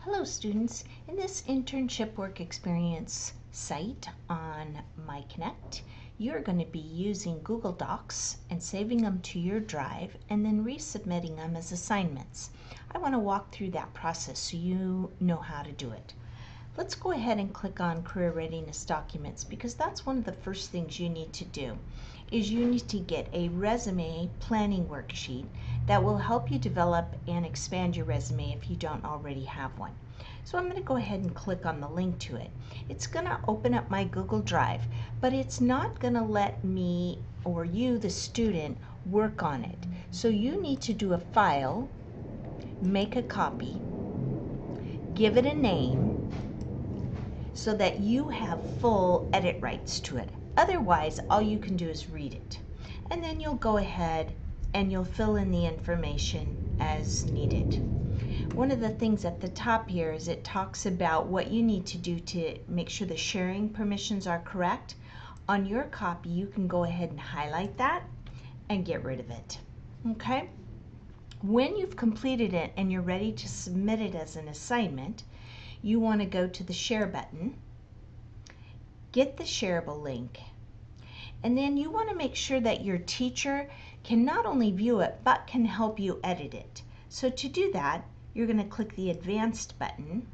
Hello students, in this internship work experience site on MyConnect, you're going to be using Google Docs and saving them to your drive and then resubmitting them as assignments. I want to walk through that process so you know how to do it. Let's go ahead and click on Career Readiness Documents because that's one of the first things you need to do is you need to get a resume planning worksheet that will help you develop and expand your resume if you don't already have one. So I'm going to go ahead and click on the link to it. It's going to open up my Google Drive, but it's not going to let me or you, the student, work on it. So you need to do a file, make a copy, give it a name, so that you have full edit rights to it. Otherwise, all you can do is read it. And then you'll go ahead and you'll fill in the information as needed. One of the things at the top here is it talks about what you need to do to make sure the sharing permissions are correct. On your copy, you can go ahead and highlight that and get rid of it. Okay? When you've completed it and you're ready to submit it as an assignment, you want to go to the share button, get the shareable link, and then you want to make sure that your teacher can not only view it but can help you edit it. So to do that, you're going to click the advanced button.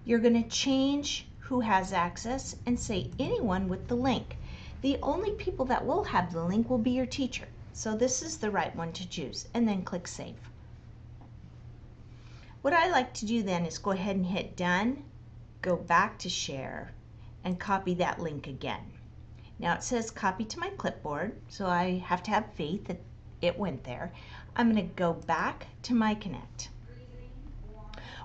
You're going to change who has access and say anyone with the link. The only people that will have the link will be your teacher. So this is the right one to choose, and then click Save. What I like to do then is go ahead and hit done, go back to share, and copy that link again. Now it says copy to my clipboard, so I have to have faith that it went there. I'm going to go back to MyConnect.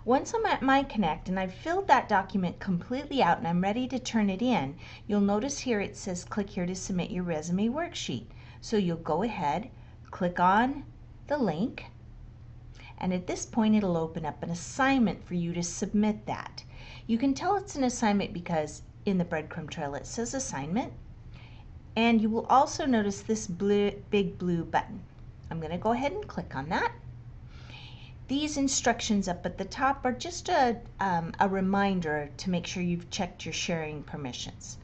Once I'm at MyConnect and I've filled that document completely out and I'm ready to turn it in, you'll notice here it says click here to submit your resume worksheet. So you'll go ahead, click on the link, and at this point it'll open up an assignment for you to submit that. You can tell it's an assignment because in the breadcrumb trail it says assignment, and you will also notice this big blue button. I'm going to go ahead and click on that. These instructions up at the top are just a reminder to make sure you've checked your sharing permissions.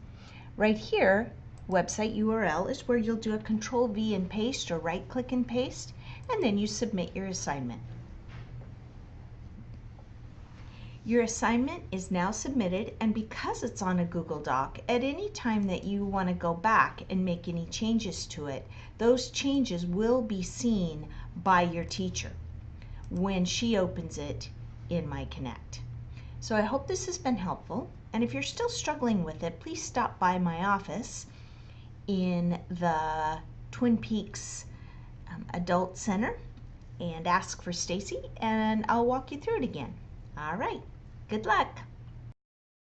Right here, website URL is where you'll do a Control-V and paste or right-click and paste, and then you submit your assignment. Your assignment is now submitted, and because it's on a Google Doc, at any time that you want to go back and make any changes to it, those changes will be seen by your teacher when she opens it in MyConnect. So I hope this has been helpful, and if you're still struggling with it, please stop by my office in the Twin Peaks Adult Center and ask for Stacy, and I'll walk you through it again. All right. Good luck.